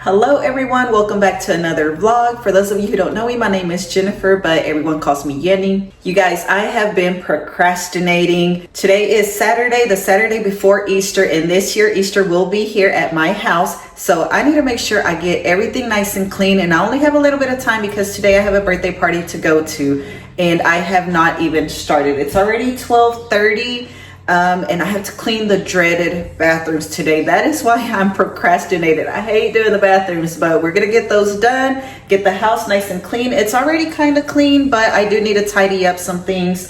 Hello everyone, welcome back to another vlog. For those of you who don't know me, my name is Jennifer, but everyone calls me Yenny. You guys, I have been procrastinating. Today is Saturday, the Saturday before Easter, and this year Easter will be here at my house. So I need to make sure I get everything nice and clean, and I only have a little bit of time because today I have a birthday party to go to and I have not even started. It's already 12:30. And I have to clean the dreaded bathrooms today. That is why I'm procrastinating. I hate doing the bathrooms, but we're gonna get those done, get the house nice and clean. It's already kind of clean, but I do need to tidy up some things.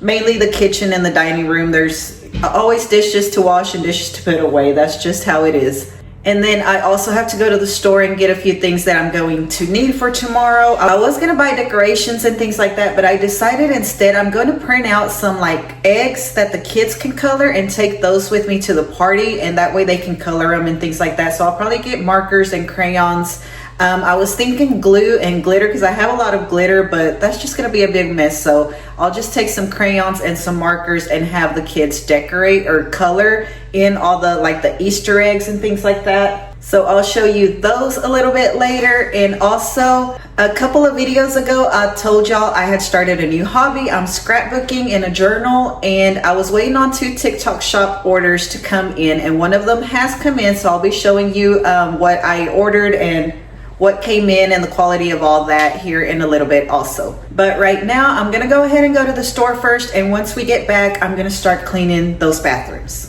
Mainly the kitchen and the dining room. There's always dishes to wash and dishes to put away. That's just how it is. And then I also have to go to the store and get a few things that I'm going to need for tomorrow. I was gonna buy decorations and things like that, but I decided instead I'm gonna print out some like eggs that the kids can color and take those with me to the party, and that way they can color them and things like that. So I'll probably get markers and crayons. I was thinking glue and glitter because I have a lot of glitter, but that's just gonna be a big mess. So I'll just take some crayons and some markers and have the kids decorate or color in all the like the Easter eggs and things like that. So I'll show you those a little bit later. And also a couple of videos ago, I told y'all I had started a new hobby. I'm scrapbooking in a journal, and I was waiting on 2 TikTok shop orders to come in, and one of them has come in. So I'll be showing you what I ordered and what came in and the quality of all that here in a little bit also. But right now I'm gonna go ahead and go to the store first, and once we get back I'm gonna start cleaning those bathrooms.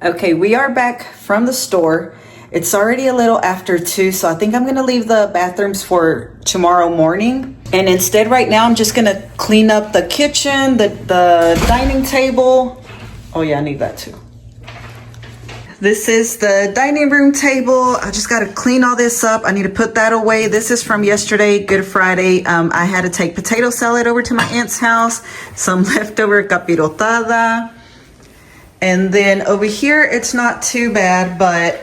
Okay, we are back from the store. It's already a little after 2, so I think I'm gonna leave the bathrooms for tomorrow morning. And instead right now I'm just gonna clean up the kitchen, the dining table. Oh yeah, I need that too. This is the dining room table. I just gotta clean all this up. I need to put that away. This is from yesterday, Good Friday. I had to take potato salad over to my aunt's house, some leftover capirotada. And then over here, it's not too bad, but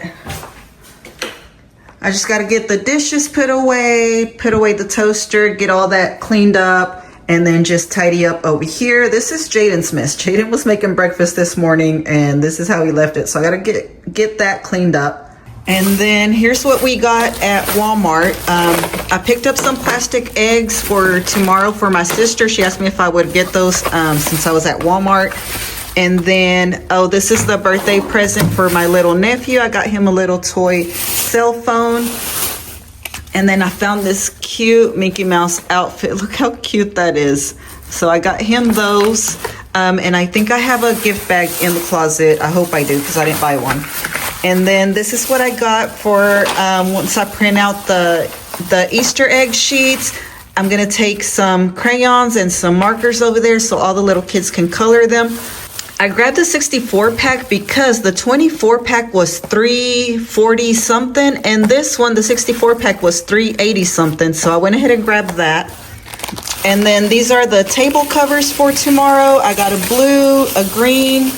I just gotta get the dishes put away the toaster, get all that cleaned up, and then just tidy up over here. This is Jaden's mess. Jaden was making breakfast this morning, and this is how he left it. So I gotta get that cleaned up. And then here's what we got at Walmart. I picked up some plastic eggs for tomorrow for my sister. She asked me if I would get those since I was at Walmart. And then, oh, this is the birthday present for my little nephew. I got him a little toy cell phone. And then I found this cute Mickey Mouse outfit. Look how cute that is. So I got him those. And I think I have a gift bag in the closet. I hope I do because I didn't buy one. And then this is what I got for once I print out the Easter egg sheets. I'm going to take some crayons and some markers over there so all the little kids can color them. I grabbed the 64 pack because the 24 pack was $3.40 something, and this one, the 64 pack, was $3.80 something. So I went ahead and grabbed that. And then these are the table covers for tomorrow. I got a blue, a green,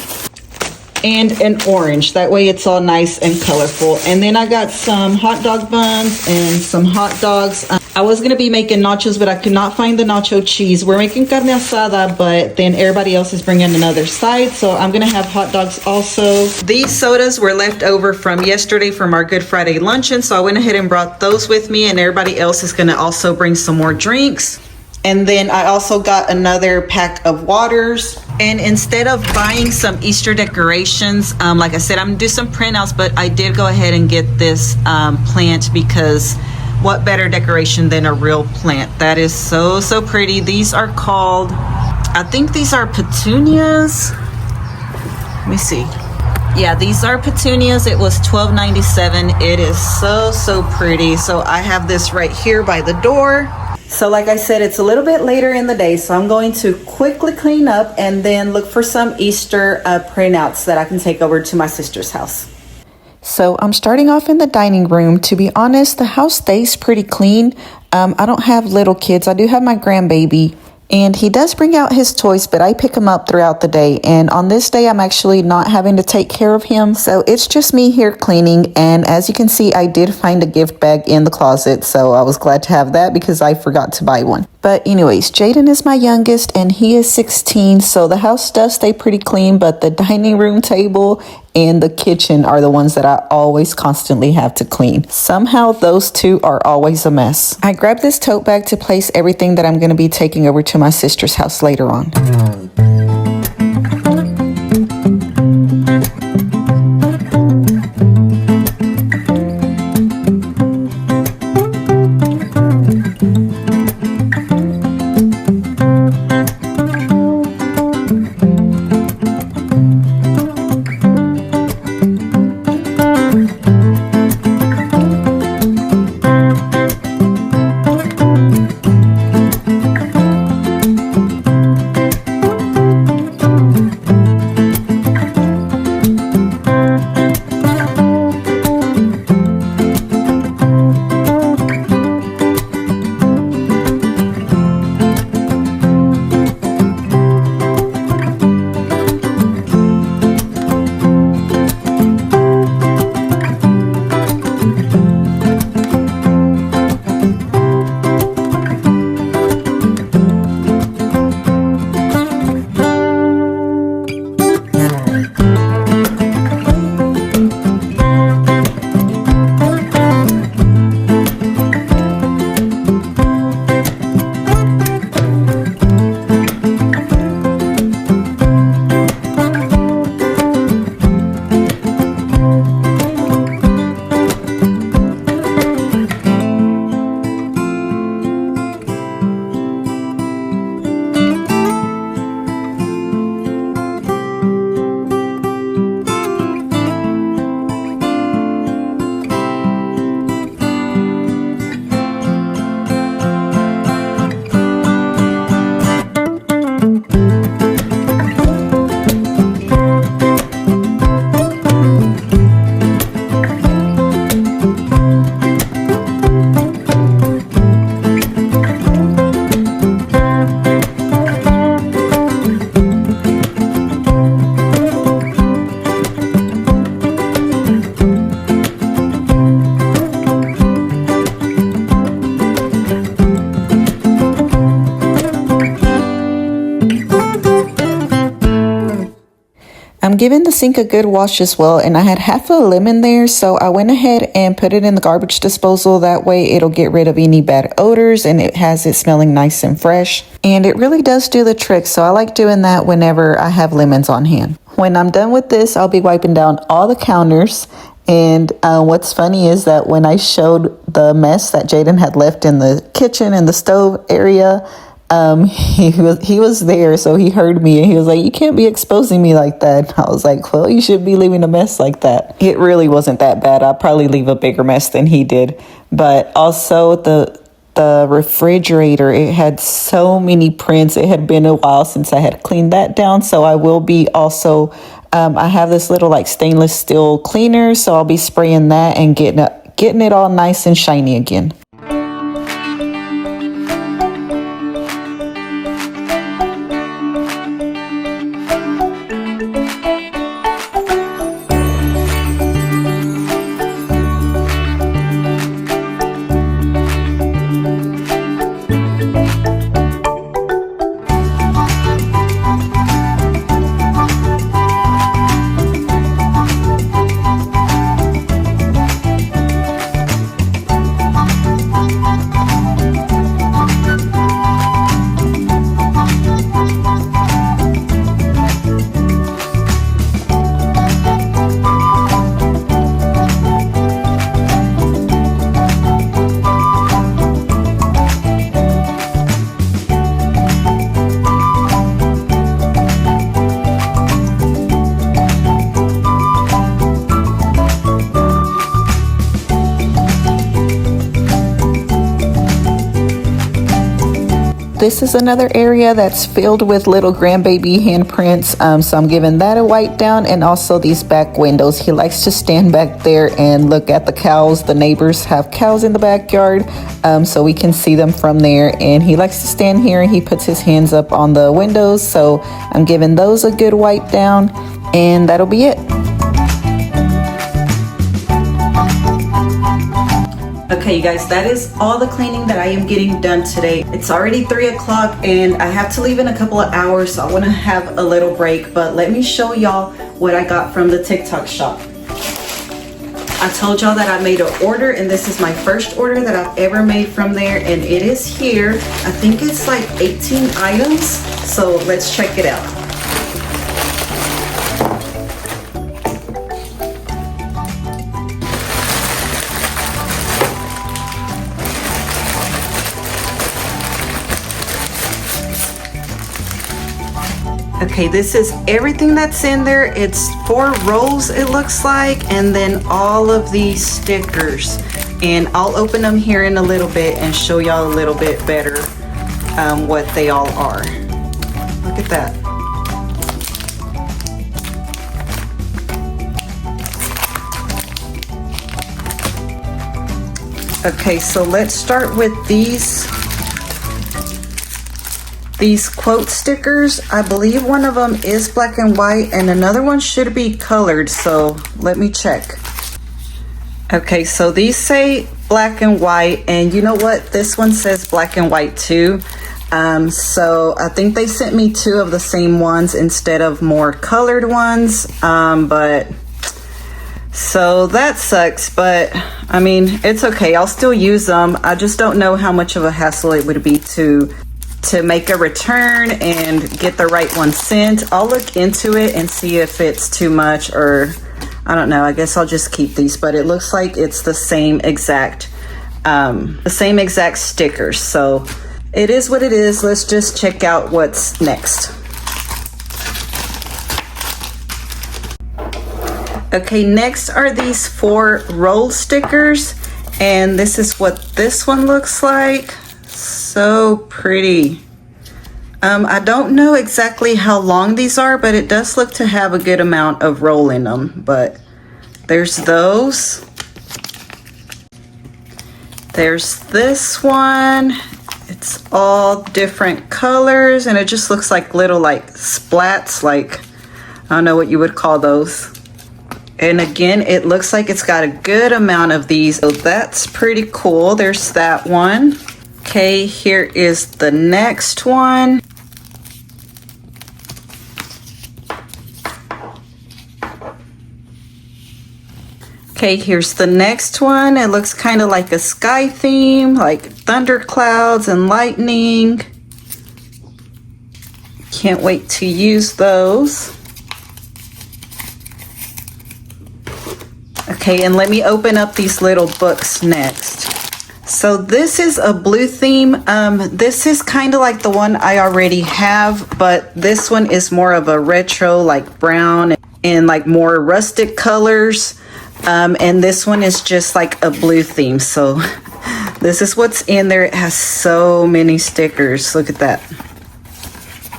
and an orange. That way it's all nice and colorful. And then I got some hot dog buns and some hot dogs. I was gonna be making nachos, but I could not find the nacho cheese. We're making carne asada, but then everybody else is bringing another side, so I'm gonna have hot dogs also. These sodas were left over from yesterday from our Good Friday luncheon, so I went ahead and brought those with me, and everybody else is gonna also bring some more drinks. And then I also got another pack of waters. And instead of buying some Easter decorations, like I said, I'm gonna do some printouts, but I did go ahead and get this plant because what better decoration than a real plant? That is so pretty. These are called, I think these are petunias. Let me see. Yeah, these are petunias. It was $12.97. It is so pretty. So I have this right here by the door. So like I said, it's a little bit later in the day, so I'm going to quickly clean up and then look for some Easter printouts that I can take over to my sister's house. So I'm starting off in the dining room. To be honest, the house stays pretty clean. I don't have little kids. I do have my grandbaby, and he does bring out his toys, but I pick him up throughout the day. And on this day, I'm actually not having to take care of him. So it's just me here cleaning. And as you can see, I did find a gift bag in the closet. So I was glad to have that because I forgot to buy one. But anyways, Jaden is my youngest and he is 16, so the house does stay pretty clean, but the dining room table and the kitchen are the ones that I always constantly have to clean. Somehow those two are always a mess. I grabbed this tote bag to place everything that I'm going to be taking over to my sister's house later on. I'm giving the sink a good wash as well, and I had half a lemon there, so I went ahead and put it in the garbage disposal. That way it'll get rid of any bad odors and it has it smelling nice and fresh. And it really does do the trick, so I like doing that whenever I have lemons on hand. When I'm done with this, I'll be wiping down all the counters. And what's funny is that when I showed the mess that Jaden had left in the kitchen and the stove area, he was there, so he heard me and he was like, "You can't be exposing me like that." I was like, "Well, you should be leaving a mess like that." It really wasn't that bad. I'll probably leave a bigger mess than he did. But also the refrigerator, it had so many prints. It had been a while since I had cleaned that down, so I will be also I have this little like stainless steel cleaner, so I'll be spraying that and getting it all nice and shiny again. This is another area that's filled with little grandbaby handprints, so I'm giving that a wipe down, and also these back windows. He likes to stand back there and look at the cows. The neighbors have cows in the backyard, so we can see them from there, and he likes to stand here and he puts his hands up on the windows, so I'm giving those a good wipe down, and that'll be it. Okay, you guys, that is all the cleaning that I am getting done today. It's already 3 o'clock and I have to leave in a couple of hours, so I want to have a little break. But let me show y'all what I got from the TikTok shop. I told y'all that I made an order, and this is my first order that I've ever made from there, and it is here. I think it's like 18 items, so let's check it out. Okay, this is everything that's in there. It's 4 rolls, it looks like, and then all of these stickers. And I'll open them here in a little bit and show y'all a little bit better what they all are. Look at that. Okay, so let's start with these quote stickers. I believe one of them is black and white and another one should be colored, so let me check. Okay, so these say black and white, and you know what, this one says black and white too. So I think they sent me 2 of the same ones instead of more colored ones, but so that sucks, but I mean, it's okay, I'll still use them. I just don't know how much of a hassle it would be to make a return and get the right one sent. I'll look into it and see if it's too much, or I don't know, I guess I'll just keep these. But it looks like it's the same exact stickers, so it is what it is. Let's just check out what's next. Okay, next are these 4 roll stickers, and this is what this one looks like. So pretty. I don't know exactly how long these are, but it does look to have a good amount of roll in them. But there's those. There's this one. It's all different colors, and it just looks like little like splats, like I don't know what you would call those. And again, it looks like it's got a good amount of these, so that's pretty cool. There's that one. Okay, here is the next one. Okay, here's the next one. It looks kind of like a sky theme, like thunder clouds and lightning. Can't wait to use those. Okay, and let me open up these little books next. So this is a blue theme. This is kind of like the one I already have, but this one is more of a retro, like brown and like more rustic colors. And this one is just like a blue theme. So this is what's in there. It has so many stickers. Look at that.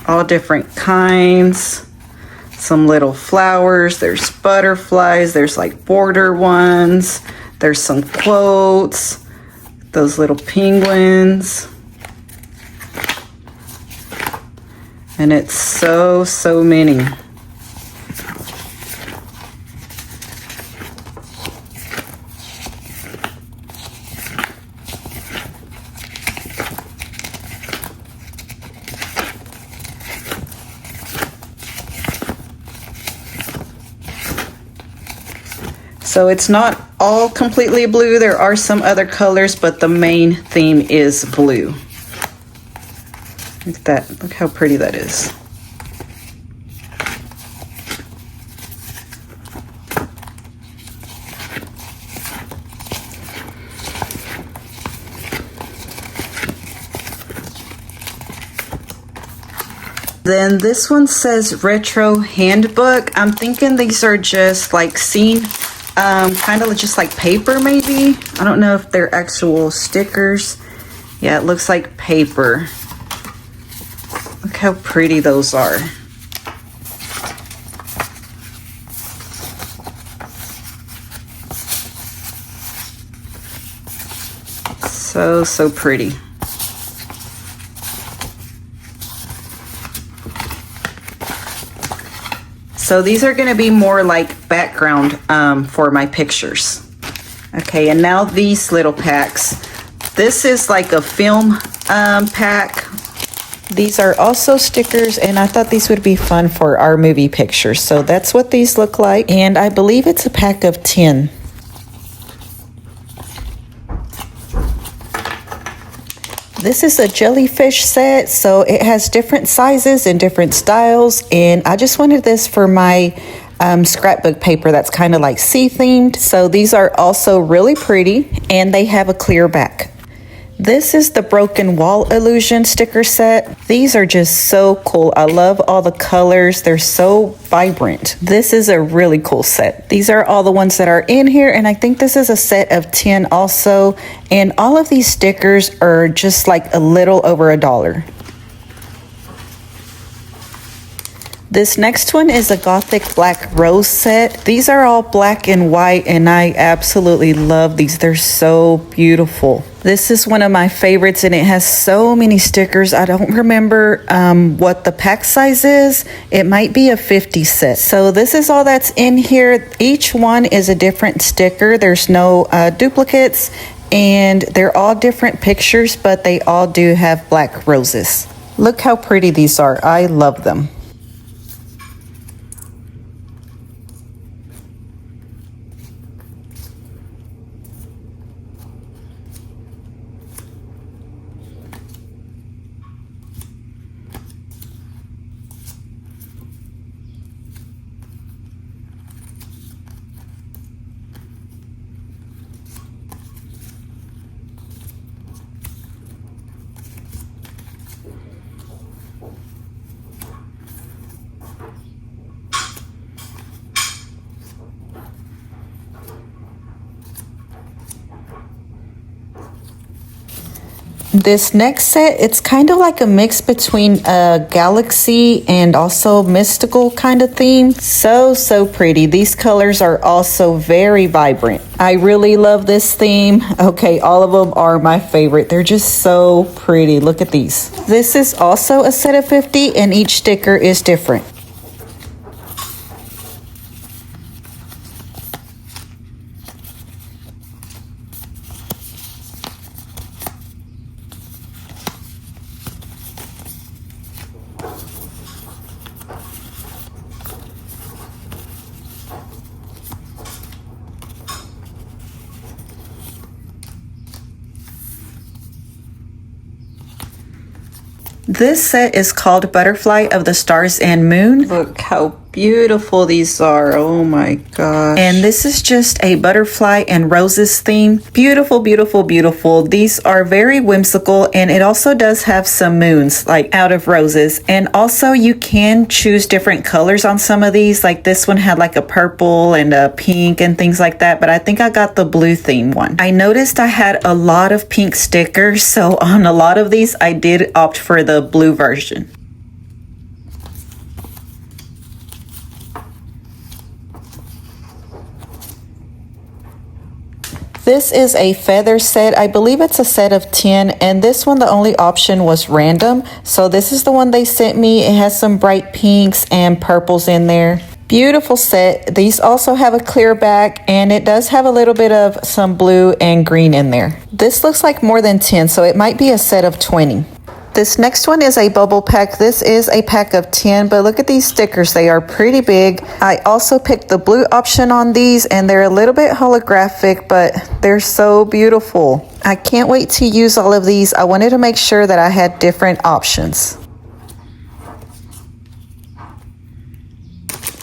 All different kinds. Some little flowers. There's butterflies. There's like border ones. There's some quotes. Those little penguins. And it's so many. So it's not all completely blue. There are some other colors, but the main theme is blue. Look at that. Look how pretty that is. Then this one says retro handbook. I'm thinking these are just like scene, kind of just like paper maybe. I don't know if they're actual stickers. Yeah, it looks like paper. Look how pretty those are. So pretty. So these are going to be more like background for my pictures. Okay, and now these little packs. This is like a film pack. These are also stickers, and I thought these would be fun for our movie pictures. So that's what these look like, and I believe it's a pack of 10. This is a jellyfish set, so it has different sizes and different styles, and I just wanted this for my scrapbook paper that's kind of like sea themed. So these are also really pretty, and they have a clear back. This is the broken wall illusion sticker set. These are just so cool. I love all the colors. They're so vibrant. This is a really cool set. These are all the ones that are in here, and I think this is a set of 10 also. And all of these stickers are just like a little over $1. This next one is a Gothic Black Rose set. These are all black and white, and I absolutely love these. They're so beautiful. This is one of my favorites, and it has so many stickers. I don't remember what the pack size is. It might be a 50 set. So this is all that's in here. Each one is a different sticker. There's no duplicates, and they're all different pictures, but they all do have black roses. Look how pretty these are. I love them. This next set, it's kind of like a mix between a galaxy and also mystical kind of theme. So pretty. These colors are also very vibrant. I really love this theme. Okay, all of them are my favorite. They're just so pretty. Look at these. This is also a set of 50, and each sticker is different. This set is called Butterfly of the Stars and Moon. Look how beautiful these are. Oh my gosh. And this is just a butterfly and roses theme. Beautiful, beautiful, beautiful. These are very whimsical, and it also does have some moons like out of roses. And also you can choose different colors on some of these. Like this one had like a purple and a pink and things like that, but I think I got the blue theme one. I noticed I had a lot of pink stickers, so on a lot of these I did opt for the blue version. This is a feather set. I believe it's a set of 10, and this one the only option was random. So this is the one they sent me. It has some bright pinks and purples in there. Beautiful set. These also have a clear back, and it does have a little bit of some blue and green in there. This looks like more than 10, so it might be a set of 20. This next one is a bubble pack. This is a pack of 10, but look at these stickers. They are pretty big. I also picked the blue option on these, and they're a little bit holographic, but they're so beautiful. I can't wait to use all of these. I wanted to make sure that I had different options.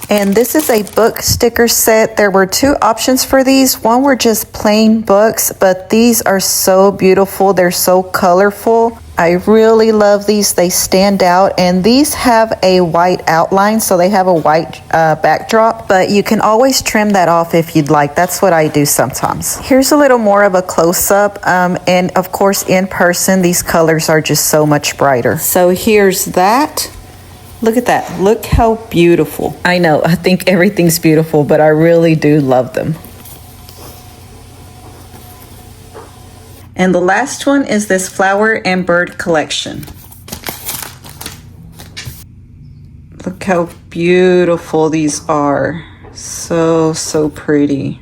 And this is a book sticker set. There were two options for these. One were just plain books, but these are so beautiful. They're so colorful. I really love these. They stand out, and these have a white outline, so they have a white backdrop, but you can always trim that off if you'd like. That's what I do sometimes. Here's a little more of a close-up, and of course in person these colors are just so much brighter. So here's that. Look at that. Look how beautiful. I know, I think everything's beautiful, but I really do love them. And the last one is this flower and bird collection. Look how beautiful these are. So pretty.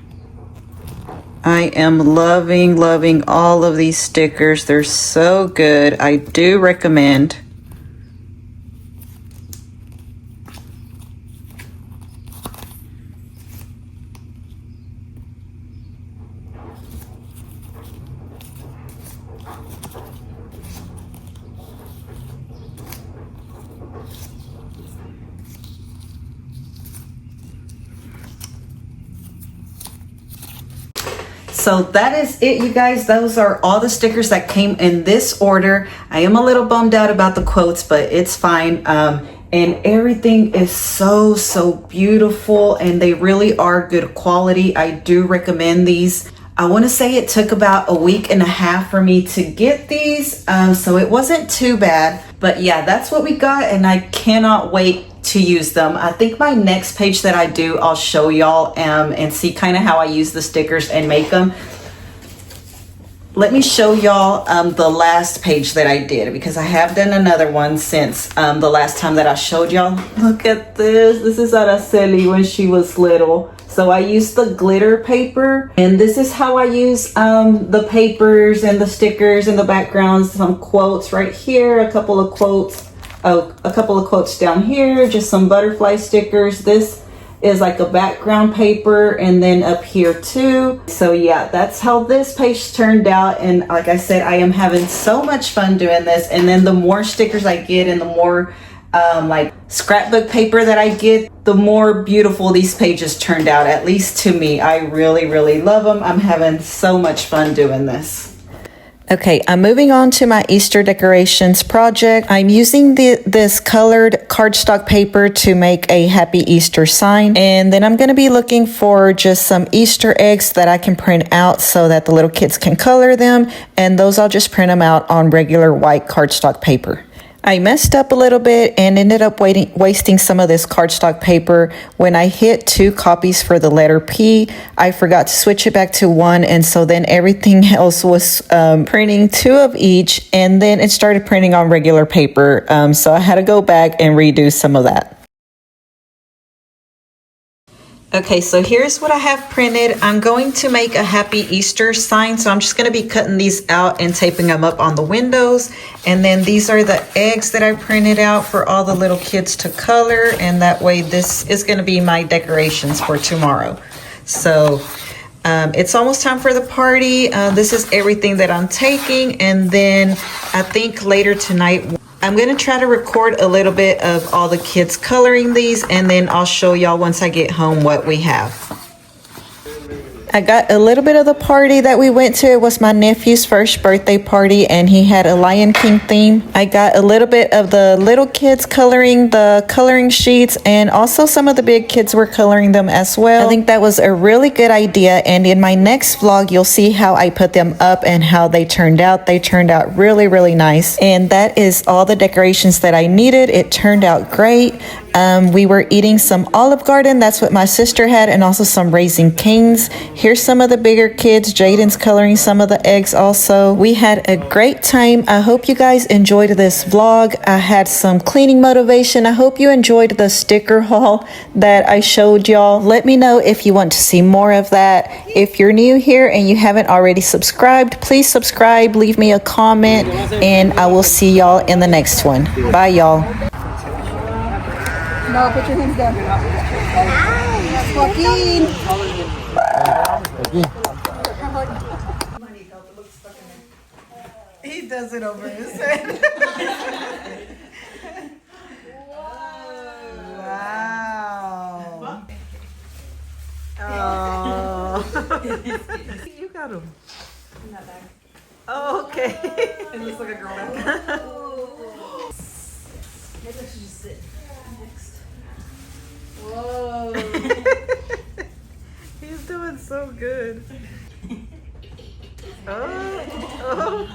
I am loving all of these stickers. They're so good. I do recommend. So that is it, you guys. Those are all the stickers that came in this order. I am a little bummed out about the quotes, but it's fine. And everything is so beautiful, and they really are good quality. I do recommend these. I want to say it took about a week and a half for me to get these, so it wasn't too bad. But yeah, that's what we got, and I cannot wait to use them. I think my next page that I do, I'll show y'all and see kind of how I use the stickers and make them. Let me show y'all the last page that I did, because I have done another one since the last time that I showed y'all. Look at this. This is Araceli when she was little. So I used the glitter paper, and this is how I use the papers and the stickers and the backgrounds. Some quotes right here, a couple of quotes. Oh, a couple of quotes down here, just some butterfly stickers. This is like a background paper, and then up here too. So yeah, that's how this page turned out. And like I said, I am having so much fun doing this. And then the more stickers I get and the more like scrapbook paper that I get, the more beautiful these pages turned out, at least to me. I really love them. I'm having so much fun doing this. Okay, I'm moving on to my Easter decorations project. I'm using this colored cardstock paper to make a happy Easter sign. And then I'm going to be looking for just some Easter eggs that I can print out so that the little kids can color them. And those I'll just print them out on regular white cardstock paper. I messed up a little bit and ended up wasting some of this cardstock paper. When I hit 2 copies for the letter P, I forgot to switch it back to 1, and so then everything else was printing 2 of each, and then it started printing on regular paper, so I had to go back and redo some of that. Okay, so here's what I have printed. I'm going to make a happy Easter sign, so I'm just going to be cutting these out and taping them up on the windows. And then these are the eggs that I printed out for all the little kids to color, and that way this is going to be my decorations for tomorrow. So it's almost time for the party. This is everything that I'm taking, and then I think later tonight I'm going to try to record a little bit of all the kids coloring these, and then I'll show y'all once I get home what we have. I got a little bit of the party that we went to. It was my nephew's first birthday party, and he had a Lion King theme. I got a little bit of the little kids coloring the coloring sheets, and also some of the big kids were coloring them as well. I think that was a really good idea, and in my next vlog, you'll see how I put them up and how they turned out. They turned out really nice, and that is all the decorations that I needed. It turned out great. We were eating some Olive Garden. That's what my sister had, and also some Raising Cane's. Here's some of the bigger kids. Jaden's coloring some of the eggs also. We had a great time. I hope you guys enjoyed this vlog. I had some cleaning motivation. I hope you enjoyed the sticker haul that I showed y'all. Let me know if you want to see more of that. If you're new here and you haven't already subscribed, please subscribe, leave me a comment, and I will see y'all in the next one. Bye, y'all. No, put your hands down. Joaquin. He does it over his head. Wow. Oh. You got him. In that bag. Oh, okay. It looks like a girl. Maybe I should just sit next. Whoa. He's doing so good. Oh.